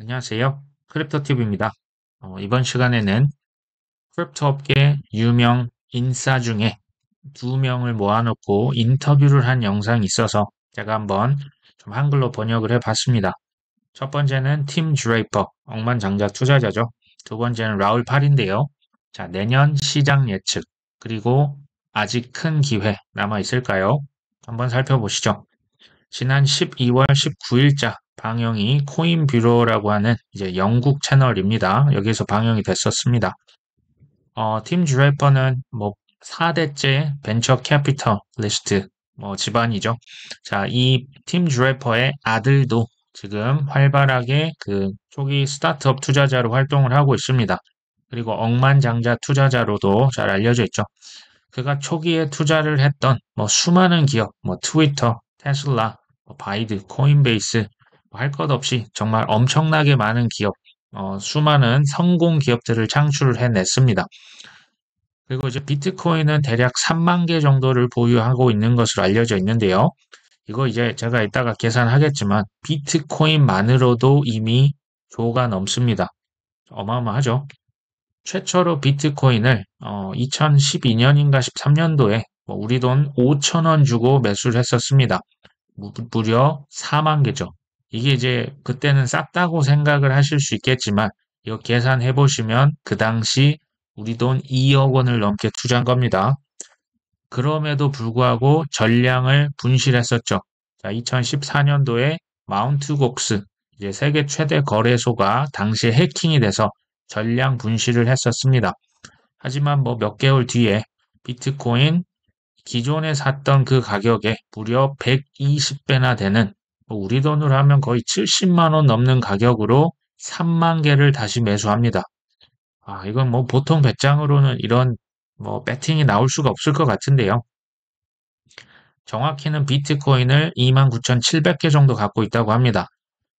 안녕하세요. 크립토TV입니다. 이번 시간에는 크립토 업계 유명 인싸 중에 두 명을 모아놓고 인터뷰를 한 영상이 있어서 제가 한번 좀 한글로 번역을 해봤습니다. 첫 번째는 팀 드레이퍼, 억만장자 투자자죠. 두 번째는 라울 팔인데요. 자, 내년 시장 예측, 그리고 아직 큰 기회 남아있을까요? 한번 살펴보시죠. 지난 12월 19일자 방영이 코인뷰로라고 하는 이제 영국 채널입니다. 여기서 방영이 됐었습니다. 팀 드래퍼는 뭐 4대째 벤처 캐피털리스트 집안이죠. 자, 이 팀 드래퍼의 아들도 지금 활발하게 그 초기 스타트업 투자자로 활동을 하고 있습니다. 그리고 억만장자 투자자로도 잘 알려져 있죠. 그가 초기에 투자를 했던 수많은 기업, 트위터, 테슬라, 바이드, 코인베이스 할 것 없이 정말 엄청나게 많은 기업, 수많은 성공 기업들을 창출을 해냈습니다. 그리고 이제 비트코인은 대략 3만 개 정도를 보유하고 있는 것으로 알려져 있는데요. 이거 이제 제가 이따가 계산하겠지만 비트코인만으로도 이미 조가 넘습니다. 어마어마하죠. 최초로 비트코인을 2012년인가 13년도에 우리 돈 5천 원 주고 매수를 했었습니다. 무려 4만 개죠. 이게 이제 그때는 쌌다고 생각을 하실 수 있겠지만 이거 계산해 보시면 그 당시 우리 돈 2억 원을 넘게 투자한 겁니다. 그럼에도 불구하고 전량을 분실했었죠. 자, 2014년도에 마운트 곡스 이제 세계 최대 거래소가 당시에 해킹이 돼서 전량 분실을 했었습니다. 하지만 몇 개월 뒤에 비트코인 기존에 샀던 그 가격에 무려 120배나 되는 우리 돈으로 하면 거의 70만 원 넘는 가격으로 3만 개를 다시 매수합니다. 아, 이건 보통 배짱으로는 이런 배팅이 나올 수가 없을 것 같은데요. 정확히는 비트코인을 29,700개 정도 갖고 있다고 합니다.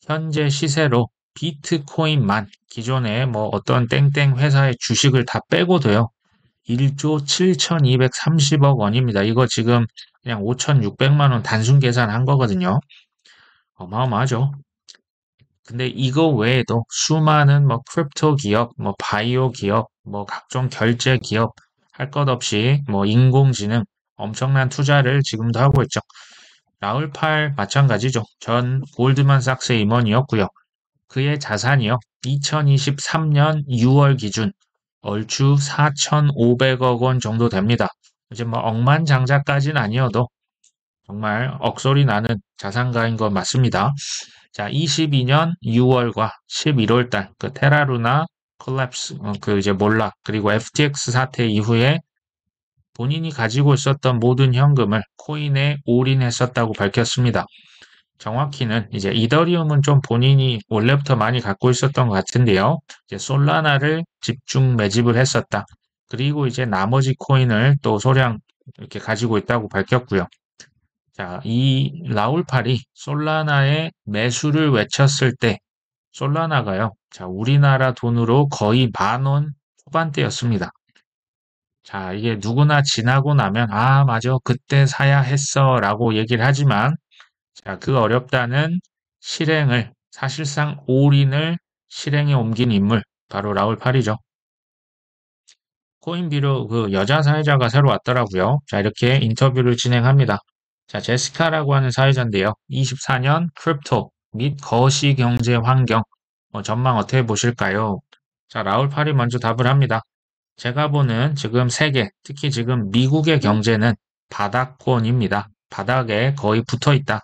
현재 시세로 비트코인만 기존에 어떤 땡땡 회사의 주식을 다 빼고도요. 1조 7,230억 원입니다. 이거 지금 그냥 5,600만 원 단순 계산한 거거든요. 어마어마하죠. 근데 이거 외에도 수많은 크립토 기업, 바이오 기업, 각종 결제 기업 할 것 없이 인공지능 엄청난 투자를 지금도 하고 있죠. 라울팔 마찬가지죠. 전 골드만삭스 임원이었고요. 그의 자산이요. 2023년 6월 기준 얼추 4,500억 원 정도 됩니다. 이제 억만장자까지는 아니어도 정말 억소리 나는 자산가인 건 맞습니다. 자, 22년 6월과 11월 달 그 테라루나 콜랩스 그 이제 몰락 그리고 FTX 사태 이후에 본인이 가지고 있었던 모든 현금을 코인에 올인했었다고 밝혔습니다. 정확히는 이제 이더리움은 좀 본인이 원래부터 많이 갖고 있었던 것 같은데요. 이제 솔라나를 집중 매집을 했었다. 그리고 이제 나머지 코인을 또 소량 이렇게 가지고 있다고 밝혔고요. 자, 이 라울팔이 솔라나의 매수를 외쳤을 때 솔라나가요. 자, 우리나라 돈으로 거의 10,000원 초반대였습니다. 자, 이게 누구나 지나고 나면 아, 맞아. 그때 사야 했어 라고 얘기를 하지만 자, 그 어렵다는 실행을 사실상 올인을 실행에 옮긴 인물 바로 라울팔이죠. 코인비로 그 여자 사회자가 새로 왔더라고요. 자, 이렇게 인터뷰를 진행합니다. 자, 제시카라고 하는 사회자인데요. 24년 크립토 및 거시 경제 환경 전망 어떻게 보실까요? 자, 라울팔이 먼저 답을 합니다. 제가 보는 지금 세계, 특히 지금 미국의 경제는 바닥권입니다. 바닥에 거의 붙어 있다.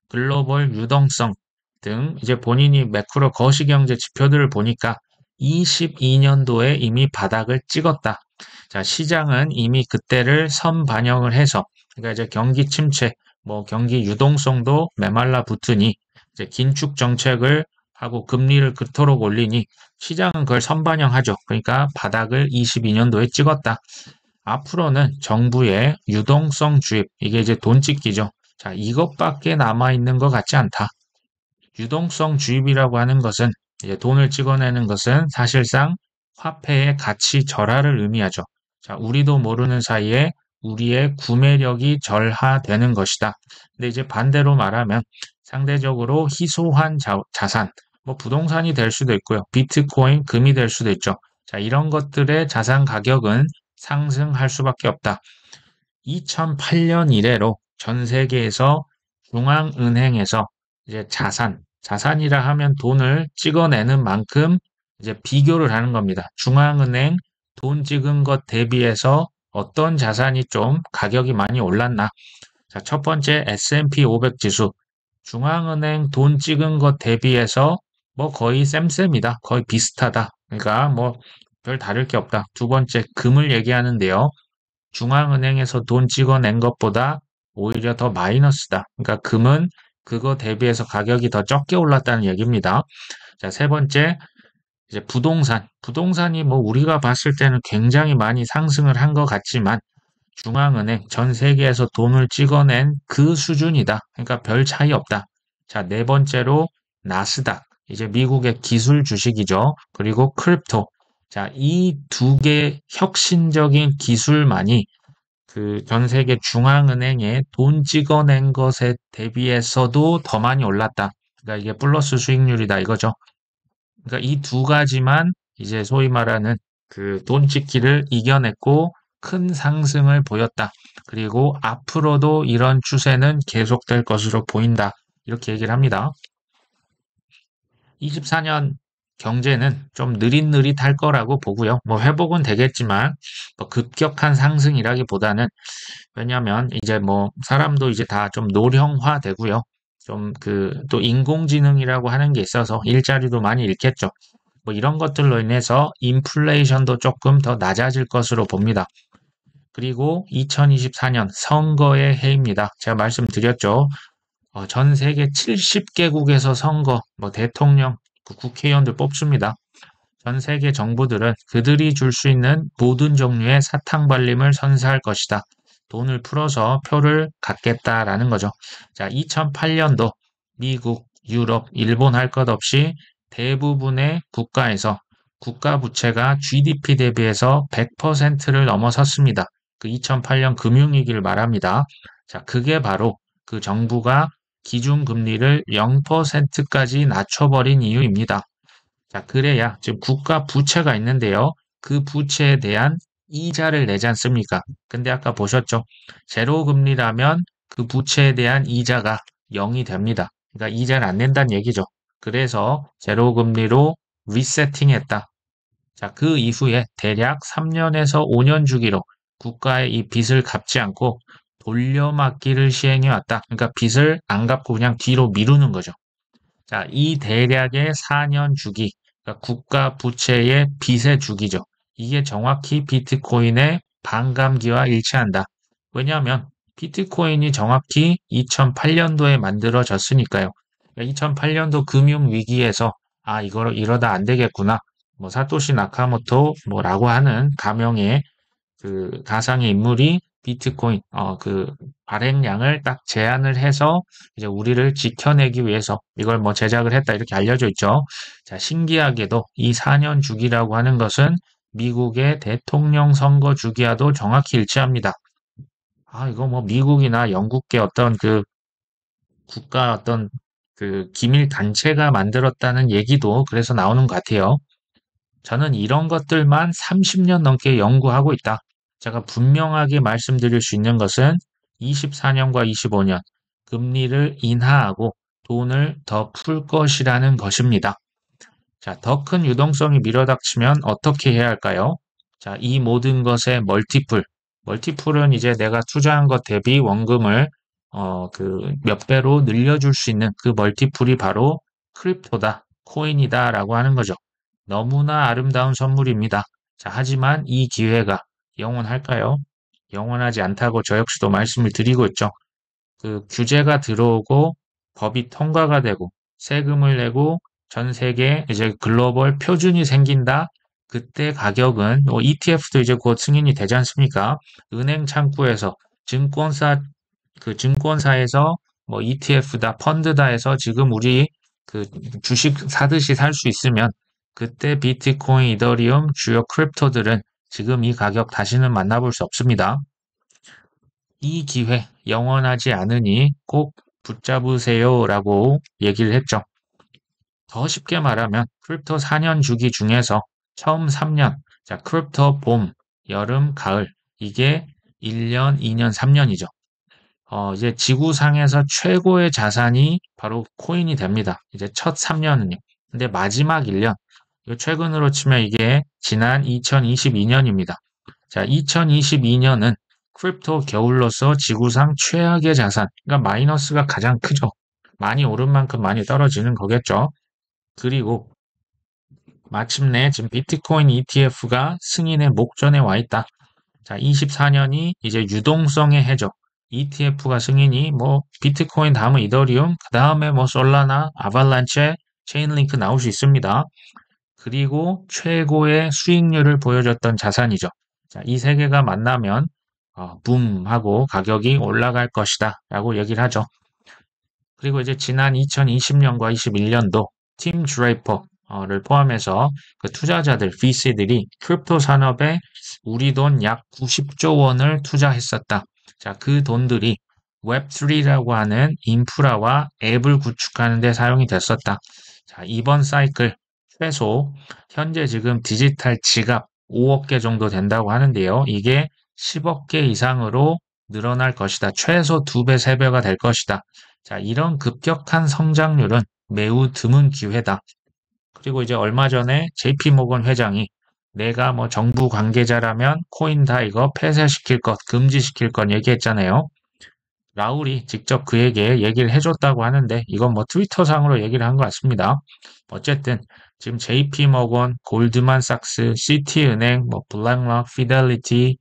글로벌 유동성 등 이제 본인이 매크로 거시경제 지표들을 보니까 22년도에 이미 바닥을 찍었다. 자, 시장은 이미 그때를 선반영을 해서 그러니까 이제 경기 침체, 경기 유동성도 메말라 붙으니 이제 긴축 정책을 하고 금리를 그토록 올리니 시장은 그걸 선반영하죠. 그러니까 바닥을 22년도에 찍었다. 앞으로는 정부의 유동성 주입, 이게 이제 돈 찍기죠. 자, 이것밖에 남아있는 것 같지 않다. 유동성 주입이라고 하는 것은 이제 돈을 찍어내는 것은 사실상 화폐의 가치 절하를 의미하죠. 자, 우리도 모르는 사이에 우리의 구매력이 절하되는 것이다. 근데 이제 반대로 말하면 상대적으로 희소한 자산, 뭐 부동산이 될 수도 있고요. 비트코인, 금이 될 수도 있죠. 자, 이런 것들의 자산 가격은 상승할 수밖에 없다. 2008년 이래로 전 세계에서 중앙은행에서 이제 자산이라 하면 돈을 찍어내는 만큼 이제 비교를 하는 겁니다. 중앙은행 돈 찍은 것 대비해서 어떤 자산이 좀 가격이 많이 올랐나? 자, 첫 번째 S&P 500 지수. 중앙은행 돈 찍은 것 대비해서 뭐 거의 쌤쌤이다. 거의 비슷하다. 그러니까 뭐 별 다를 게 없다. 두 번째 금을 얘기하는데요. 중앙은행에서 돈 찍어낸 것보다 오히려 더 마이너스다. 그러니까 금은 그거 대비해서 가격이 더 적게 올랐다는 얘기입니다. 자, 세 번째, 이제 부동산. 부동산이 뭐 우리가 봤을 때는 굉장히 많이 상승을 한 것 같지만 중앙은행 전 세계에서 돈을 찍어낸 그 수준이다. 그러니까 별 차이 없다. 자, 네 번째로 나스닥. 이제 미국의 기술 주식이죠. 그리고 크립토. 자, 이 두 개 혁신적인 기술만이 그 전 세계 중앙은행에 돈 찍어낸 것에 대비해서도 더 많이 올랐다. 그러니까 이게 플러스 수익률이다 이거죠. 그러니까 이 두 가지만 이제 소위 말하는 그 돈 찍기를 이겨냈고 큰 상승을 보였다. 그리고 앞으로도 이런 추세는 계속될 것으로 보인다. 이렇게 얘기를 합니다. 24년 경제는 좀 느릿느릿할 거라고 보고요. 뭐 회복은 되겠지만 뭐 급격한 상승이라기보다는 왜냐하면 이제 뭐 사람도 이제 다 좀 노령화 되고요. 좀 그 또 인공지능이라고 하는 게 있어서 일자리도 많이 잃겠죠. 뭐 이런 것들로 인해서 인플레이션도 조금 더 낮아질 것으로 봅니다. 그리고 2024년 선거의 해입니다. 제가 말씀드렸죠. 전 세계 70개국에서 선거, 뭐 대통령, 국회의원들 뽑습니다. 전 세계 정부들은 그들이 줄 수 있는 모든 종류의 사탕 발림을 선사할 것이다. 돈을 풀어서 표를 갖겠다라는 거죠. 자, 2008년도 미국, 유럽, 일본 할 것 없이 대부분의 국가에서 국가 부채가 GDP 대비해서 100%를 넘어섰습니다. 그 2008년 금융위기를 말합니다. 자, 그게 바로 그 정부가 기준금리를 0%까지 낮춰버린 이유입니다. 자, 그래야 지금 국가 부채가 있는데요. 그 부채에 대한 이자를 내지 않습니까? 근데 아까 보셨죠? 제로 금리라면 그 부채에 대한 이자가 0이 됩니다. 그러니까 이자를 안 낸다는 얘기죠. 그래서 제로 금리로 리세팅했다. 자, 그 이후에 대략 3년에서 5년 주기로 국가의 이 빚을 갚지 않고 돌려막기를 시행해 왔다. 그러니까 빚을 안 갚고 그냥 뒤로 미루는 거죠. 자, 이 대략의 4년 주기, 그러니까 국가 부채의 빚의 주기죠. 이게 정확히 비트코인의 반감기와 일치한다. 왜냐하면 비트코인이 정확히 2008년도에 만들어졌으니까요. 2008년도 금융위기에서 이러다 안 되겠구나. 뭐 사토시 나카모토 뭐라고 하는 가명의 그 가상의 인물이 비트코인 그 발행량을 딱 제한을 해서 이제 우리를 지켜내기 위해서 이걸 뭐 제작을 했다 이렇게 알려져 있죠. 자, 신기하게도 이 4년 주기라고 하는 것은 미국의 대통령 선거 주기와도 정확히 일치합니다. 이거 뭐 미국이나 영국의 어떤 그 국가 어떤 그 기밀 단체가 만들었다는 얘기도 그래서 나오는 것 같아요. 저는 이런 것들만 30년 넘게 연구하고 있다. 제가 분명하게 말씀드릴 수 있는 것은 24년과 25년 금리를 인하하고 돈을 더 풀 것이라는 것입니다. 자, 더 큰 유동성이 밀어닥치면 어떻게 해야 할까요? 자, 이 모든 것의 멀티플은 이제 내가 투자한 것 대비 원금을 그 몇 배로 늘려줄 수 있는 그 멀티플이 바로 크립토다, 코인이다라고 하는 거죠. 너무나 아름다운 선물입니다. 자, 하지만 이 기회가 영원할까요? 영원하지 않다고 저 역시도 말씀을 드리고 있죠. 그 규제가 들어오고 법이 통과가 되고 세금을 내고 전 세계 이제 글로벌 표준이 생긴다. 그때 가격은 ETF도 이제 곧 승인이 되지 않습니까? 은행 창구에서 증권사에서 뭐 ETF다, 펀드다 해서 지금 우리 그 주식 사듯이 살 수 있으면 그때 비트코인, 이더리움, 주요 크립토들은 지금 이 가격 다시는 만나볼 수 없습니다. 이 기회 영원하지 않으니 꼭 붙잡으세요라고 얘기를 했죠. 더 쉽게 말하면 크립토 4년 주기 중에서 처음 3년, 자, 크립토 봄, 여름, 가을, 이게 1년, 2년, 3년이죠. 이제 지구상에서 최고의 자산이 바로 코인이 됩니다. 이제 첫 3년은요. 근데 마지막 1년, 최근으로 치면 이게 지난 2022년입니다. 자, 2022년은 크립토 겨울로서 지구상 최악의 자산, 그러니까 마이너스가 가장 크죠. 많이 오른 만큼 많이 떨어지는 거겠죠. 그리고 마침내 지금 비트코인 ETF가 승인의 목전에 와 있다. 자, 24년이 이제 유동성의 해죠. ETF가 승인이 뭐 비트코인 다음은 이더리움, 그 다음에 뭐 솔라나, 아발란체, 체인링크 나올 수 있습니다. 그리고 최고의 수익률을 보여줬던 자산이죠. 자, 이 세 개가 만나면 붐 하고 가격이 올라갈 것이다 라고 얘기를 하죠. 그리고 이제 지난 2020년과 21년도 팀 드레이퍼를 포함해서 그 투자자들, VC들이 크립토 산업에 우리 돈 약 90조 원을 투자했었다. 자, 그 돈들이 웹3라고 하는 인프라와 앱을 구축하는 데 사용이 됐었다. 자, 이번 사이클 최소 현재 지금 디지털 지갑 5억 개 정도 된다고 하는데요. 이게 10억 개 이상으로 늘어날 것이다. 최소 2배, 3배가 될 것이다. 자, 이런 급격한 성장률은 매우 드문 기회다. 그리고 이제 얼마 전에 JP 모건 회장이 내가 뭐 정부 관계자라면 코인 다 이거 폐쇄시킬 것, 금지시킬 것 얘기했잖아요. 라울이 직접 그에게 얘기를 해줬다고 하는데 이건 뭐 트위터상으로 얘기를 한 것 같습니다. 어쨌든 지금 JP 모건, 골드만삭스, 시티은행, 뭐 블랙락, 피델리티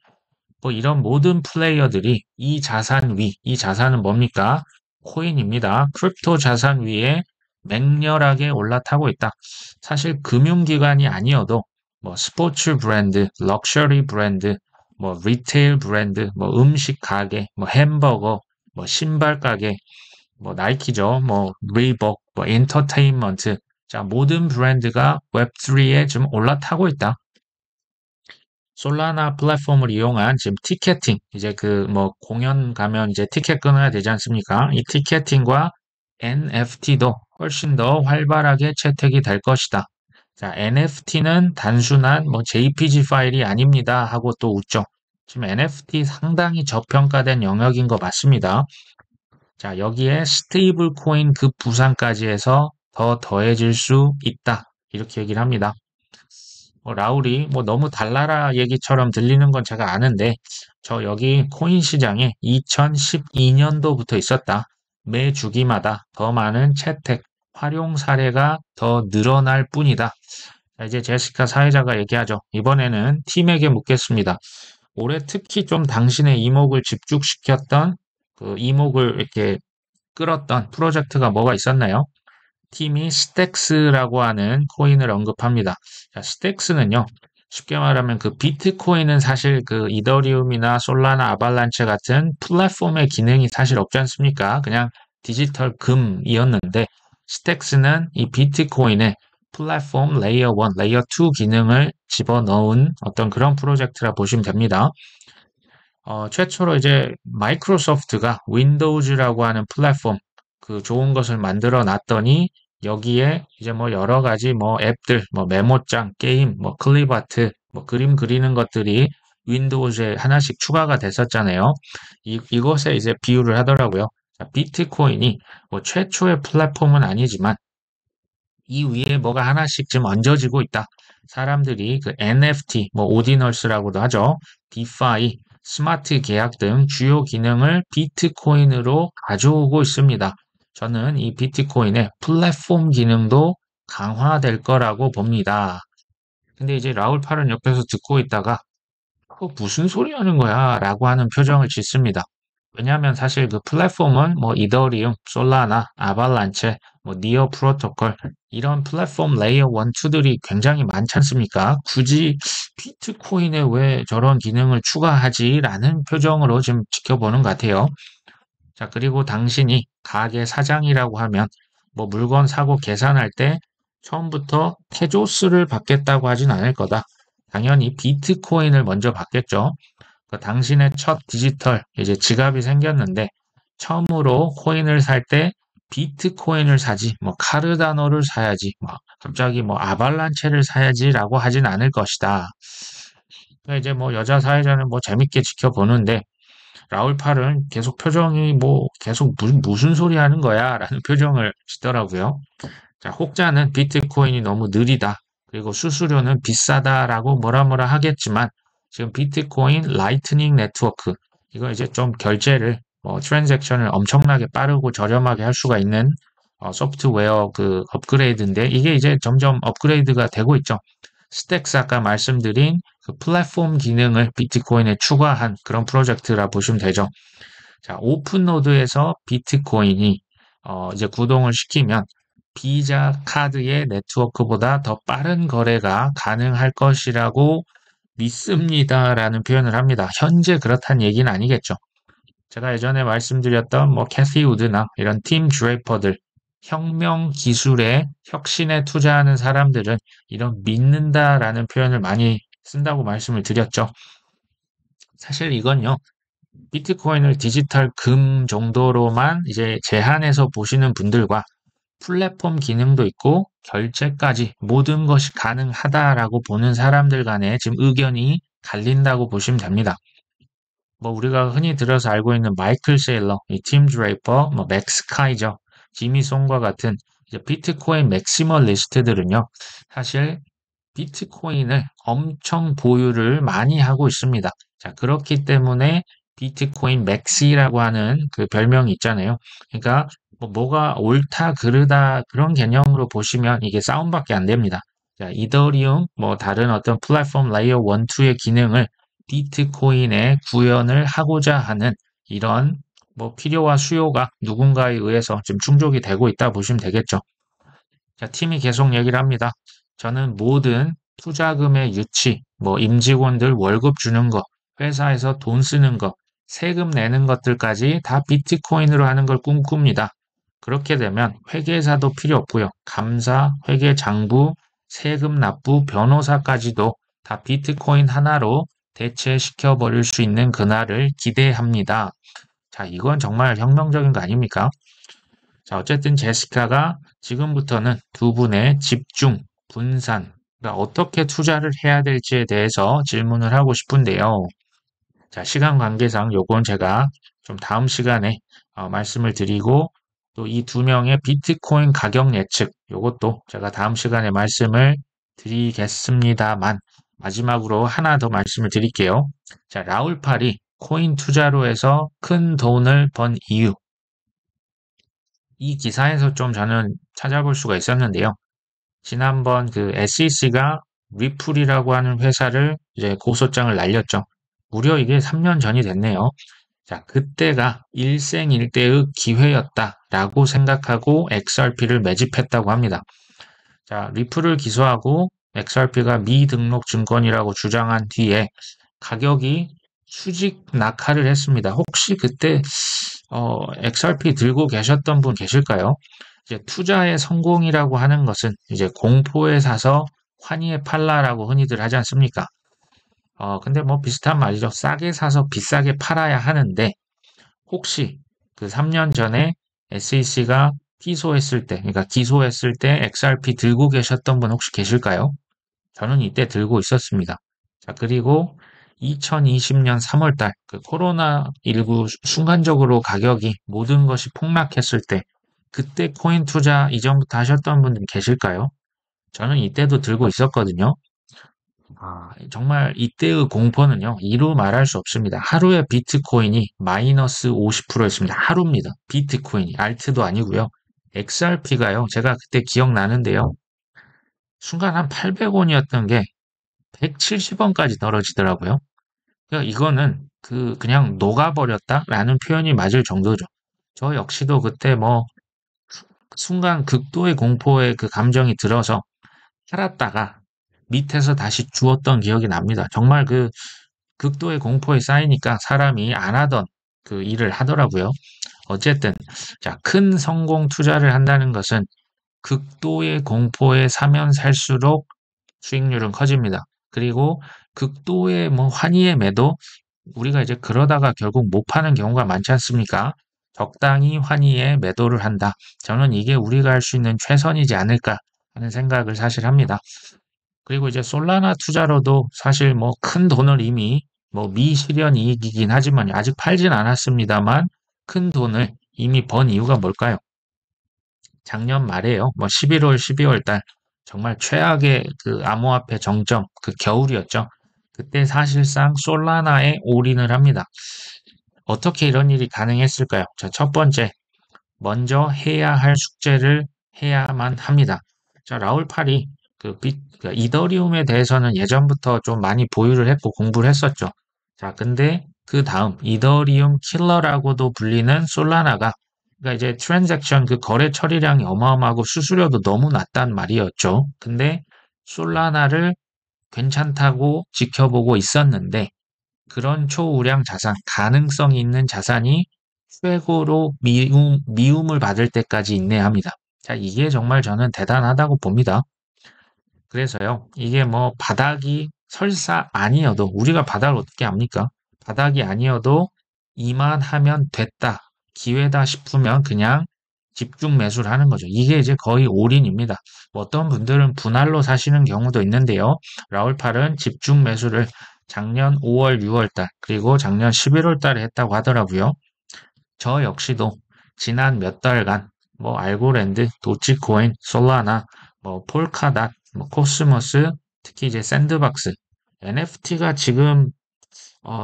뭐 이런 모든 플레이어들이 이 자산 위, 이 자산은 뭡니까? 코인입니다. 크립토 자산 위에 맹렬하게 올라타고 있다. 사실 금융기관이 아니어도 뭐 스포츠 브랜드, 럭셔리 브랜드, 뭐 리테일 브랜드, 뭐 음식 가게, 뭐 햄버거, 뭐 신발 가게, 뭐 나이키죠, 뭐 리복, 뭐 엔터테인먼트, 자 모든 브랜드가 웹3에 좀 올라타고 있다. 솔라나 플랫폼을 이용한 지금 티켓팅, 이제 그 뭐 공연 가면 이제 티켓 끊어야 되지 않습니까? 이 티켓팅과 NFT도 훨씬 더 활발하게 채택이 될 것이다. 자, NFT는 단순한 뭐 JPG 파일이 아닙니다 하고 또 웃죠. 지금 NFT 상당히 저평가된 영역인 거 맞습니다. 자, 여기에 스테이블 코인 급 부상까지 해서 더 더해질 수 있다. 이렇게 얘기를 합니다. 라울이 뭐 너무 달나라 얘기처럼 들리는 건 제가 아는데 저 여기 코인 시장에 2012년도부터 있었다. 매 주기마다 더 많은 채택, 활용 사례가 더 늘어날 뿐이다. 자, 이제 제시카 사회자가 얘기하죠. 이번에는 팀에게 묻겠습니다. 올해 특히 좀 당신의 이목을 집중시켰던 그 이목을 이렇게 끌었던 프로젝트가 뭐가 있었나요? 팀이 스택스라고 하는 코인을 언급합니다. 자, 스택스는요, 쉽게 말하면 그 비트코인은 사실 그 이더리움이나 솔라나 아발란체 같은 플랫폼의 기능이 사실 없지 않습니까? 그냥 디지털 금이었는데, 스택스는 이 비트코인에 플랫폼 레이어 1, 레이어 2 기능을 집어넣은 어떤 그런 프로젝트라 보시면 됩니다. 최초로 이제 마이크로소프트가 윈도우즈라고 하는 플랫폼 그 좋은 것을 만들어 놨더니 여기에 이제 뭐 여러 가지 뭐 앱들, 뭐 메모장, 게임, 뭐 클립아트, 뭐 그림 그리는 것들이 윈도우즈에 하나씩 추가가 됐었잖아요. 이것에 이제 비유를 하더라고요. 자, 비트코인이 뭐 최초의 플랫폼은 아니지만 이 위에 뭐가 하나씩 좀 얹어지고 있다. 사람들이 그 NFT, 뭐 오디널스라고도 하죠. 디파이, 스마트 계약 등 주요 기능을 비트코인으로 가져오고 있습니다. 저는 이 비트코인의 플랫폼 기능도 강화될 거라고 봅니다. 근데 이제 라울 팔은 옆에서 듣고 있다가 무슨 소리 하는 거야? 라고 하는 표정을 짓습니다. 왜냐하면 사실 그 플랫폼은 뭐 이더리움, 솔라나, 아발란체, 뭐 니어 프로토콜 이런 플랫폼 레이어 1, 2들이 굉장히 많지 않습니까? 굳이 비트코인에 왜 저런 기능을 추가하지? 라는 표정으로 좀 지켜보는 것 같아요. 자, 그리고 당신이 가게 사장이라고 하면 뭐 물건 사고 계산할 때 처음부터 테조스를 받겠다고 하진 않을 거다. 당연히 비트코인을 먼저 받겠죠. 그 당신의 첫 디지털 이제 지갑이 생겼는데 처음으로 코인을 살 때 비트코인을 사지, 뭐 카르다노를 사야지, 뭐 갑자기 뭐 아발란체를 사야지라고 하진 않을 것이다. 그러니까 이제 뭐 여자 사회자는 뭐 재밌게 지켜보는데 라울 팔은 계속 표정이 뭐 계속 무슨 소리 하는 거야 라는 표정을 짓더라고요. 자, 혹자는 비트코인이 너무 느리다. 그리고 수수료는 비싸다라고 뭐라 뭐라 하겠지만 지금 비트코인 라이트닝 네트워크 이거 이제 좀 결제를 트랜잭션을 엄청나게 빠르고 저렴하게 할 수가 있는 소프트웨어 그 업그레이드인데 이게 이제 점점 업그레이드가 되고 있죠. 스택스 아까 말씀드린 그 플랫폼 기능을 비트코인에 추가한 그런 프로젝트라 보시면 되죠. 자, 오픈노드에서 비트코인이 이제 구동을 시키면 비자 카드의 네트워크보다 더 빠른 거래가 가능할 것이라고 믿습니다라는 표현을 합니다. 현재 그렇다는 얘기는 아니겠죠. 제가 예전에 말씀드렸던 뭐 캐시 우드나 이런 팀 드레이퍼들 혁명 기술에 혁신에 투자하는 사람들은 이런 믿는다라는 표현을 많이 쓴다고 말씀을 드렸죠. 사실 이건요. 비트코인을 디지털 금 정도로만 이제 제한해서 보시는 분들과 플랫폼 기능도 있고 결제까지 모든 것이 가능하다라고 보는 사람들 간에 지금 의견이 갈린다고 보시면 됩니다. 뭐 우리가 흔히 들어서 알고 있는 마이클 세일러, 이팀 드레이퍼, 뭐 맥스 카이저, 지미 송과 같은 이제 비트코인 맥시멀리스트들은요. 사실 비트코인을 엄청 보유를 많이 하고 있습니다. 자, 그렇기 때문에 비트코인 맥시라고 하는 그 별명이 있잖아요. 그러니까 뭐가 옳다 그르다 그런 개념으로 보시면 이게 싸움밖에 안 됩니다. 자, 이더리움 뭐 다른 어떤 플랫폼 레이어 1, 2의 기능을 비트코인에 구현을 하고자 하는 이런 뭐 필요와 수요가 누군가에 의해서 지금 충족이 되고 있다 보시면 되겠죠. 자, 팀이 계속 얘기를 합니다. 저는 모든 투자금의 유치, 뭐 임직원들 월급 주는 거, 회사에서 돈 쓰는 거, 세금 내는 것들까지 다 비트코인으로 하는 걸 꿈꿉니다. 그렇게 되면 회계사도 필요 없고요. 감사, 회계 장부, 세금 납부, 변호사까지도 다 비트코인 하나로 대체시켜 버릴 수 있는 그날을 기대합니다. 자, 이건 정말 혁명적인 거 아닙니까? 자, 어쨌든 제시카가 지금부터는 두 분의 집중, 분산, 그러니까 어떻게 투자를 해야 될지에 대해서 질문을 하고 싶은데요. 자, 시간 관계상 요건 제가 좀 다음 시간에 말씀을 드리고 또 이 두 명의 비트코인 가격 예측 요것도 제가 다음 시간에 말씀을 드리겠습니다만 마지막으로 하나 더 말씀을 드릴게요. 자, 라울팔이 코인 투자로 해서 큰 돈을 번 이유 이 기사에서 좀 저는 찾아볼 수가 있었는데요. 지난번 그 SEC가 리플이라고 하는 회사를 이제 고소장을 날렸죠. 무려 이게 3년 전이 됐네요. 자, 그때가 일생일대의 기회였다라고 생각하고 XRP를 매집했다고 합니다. 자, 리플을 기소하고 XRP가 미등록 증권이라고 주장한 뒤에 가격이 수직 낙하를 했습니다. 혹시 그때 XRP 들고 계셨던 분 계실까요? 이제 투자의 성공이라고 하는 것은 이제 공포에 사서 환희에 팔라라고 흔히들 하지 않습니까? 근데 뭐 비슷한 말이죠. 싸게 사서 비싸게 팔아야 하는데 혹시 그 3년 전에 SEC가 기소했을 때, 그러니까 기소했을 때 XRP 들고 계셨던 분 혹시 계실까요? 저는 이때 들고 있었습니다. 자, 그리고 2020년 3월달 그 코로나19 순간적으로 가격이 모든 것이 폭락했을 때 그때 코인 투자 이전부터 하셨던 분들 계실까요? 저는 이때도 들고 있었거든요. 정말 이때의 공포는요, 이루 말할 수 없습니다. 하루에 비트코인이 마이너스 50%였습니다. 하루입니다. 비트코인이, 알트도 아니고요. XRP가요, 제가 그때 기억나는데요. 순간 한 800원이었던 게 170원까지 떨어지더라고요. 그러니까 이거는 그냥 녹아버렸다라는 표현이 맞을 정도죠. 저 역시도 그때 뭐 순간 극도의 공포의 그 감정이 들어서 살았다가 밑에서 다시 주웠던 기억이 납니다. 정말 그 극도의 공포에 쌓이니까 사람이 안 하던 그 일을 하더라고요. 어쨌든 자, 큰 성공 투자를 한다는 것은 극도의 공포에 사면 살수록 수익률은 커집니다. 그리고 극도의 뭐 환희의 매도 우리가 이제 그러다가 결국 못 파는 경우가 많지 않습니까? 적당히 환희에 매도를 한다. 저는 이게 우리가 할 수 있는 최선이지 않을까 하는 생각을 사실 합니다. 그리고 이제 솔라나 투자로도 사실 뭐 큰 돈을 이미 뭐 미실현 이익이긴 하지만 아직 팔진 않았습니다만 큰 돈을 이미 번 이유가 뭘까요? 작년 말에요. 뭐 11월, 12월 달 정말 최악의 그 암호화폐 정점, 그 겨울이었죠. 그때 사실상 솔라나에 올인을 합니다. 어떻게 이런 일이 가능했을까요? 자, 첫 번째, 먼저 해야 할 숙제를 해야만 합니다. 자, 라울 팔이 그 이더리움에 대해서는 예전부터 좀 많이 보유를 했고 공부를 했었죠. 자, 근데 그 다음 이더리움 킬러라고도 불리는 솔라나가 그러니까 이제 트랜잭션 그 거래 처리량이 어마어마하고 수수료도 너무 낮단 말이었죠. 근데 솔라나를 괜찮다고 지켜보고 있었는데 그런 초우량 자산, 가능성이 있는 자산이 최고로 미움을 받을 때까지 인내합니다. 자, 이게 정말 저는 대단하다고 봅니다. 그래서요, 이게 뭐 바닥이 설사 아니어도, 우리가 바닥을 어떻게 압니까? 바닥이 아니어도 이만하면 됐다, 기회다 싶으면 그냥 집중 매수를 하는 거죠. 이게 이제 거의 올인입니다. 뭐 어떤 분들은 분할로 사시는 경우도 있는데요. 라울팔은 집중 매수를 작년 5월, 6월 달, 그리고 작년 11월 달에 했다고 하더라고요. 저 역시도 지난 몇 달간 뭐 알고랜드, 도치코인, 솔라나, 뭐 폴카닷, 뭐 코스모스, 특히 이제 샌드박스, NFT가 지금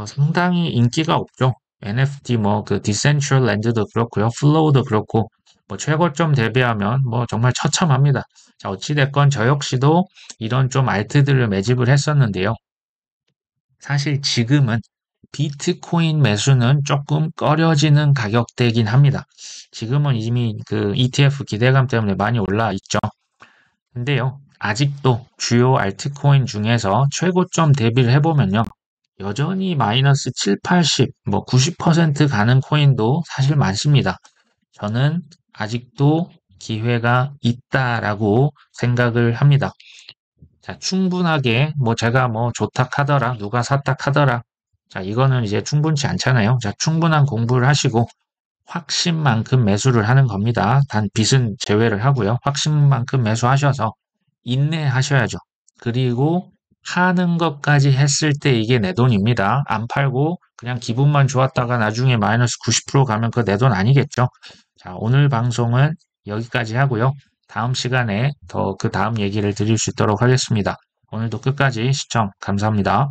상당히 인기가 없죠. NFT 뭐 그 디센트럴랜드도 그렇고요, 플로우도 그렇고 뭐 최고점 대비하면 뭐 정말 처참합니다. 자, 어찌됐건 저 역시도 이런 좀 알트들을 매집을 했었는데요. 사실 지금은 비트코인 매수는 조금 꺼려지는 가격대이긴 합니다. 지금은 이미 그 ETF 기대감 때문에 많이 올라 있죠. 근데요, 아직도 주요 알트코인 중에서 최고점 대비를 해보면요. 여전히 마이너스 7, 80, 뭐 90% 가는 코인도 사실 많습니다. 저는 아직도 기회가 있다라고 생각을 합니다. 자, 충분하게 뭐 제가 뭐 좋다 하더라, 누가 샀다 하더라. 자, 이거는 이제 충분치 않잖아요. 자, 충분한 공부를 하시고 확신만큼 매수를 하는 겁니다. 단 빚은 제외를 하고요. 확신만큼 매수하셔서 인내하셔야죠. 그리고 파는 것까지 했을 때 이게 내 돈입니다. 안 팔고 그냥 기분만 좋았다가 나중에 마이너스 90% 가면 그 내 돈 아니겠죠. 자, 오늘 방송은 여기까지 하고요. 다음 시간에 더 그 다음 얘기를 드릴 수 있도록 하겠습니다. 오늘도 끝까지 시청 감사합니다.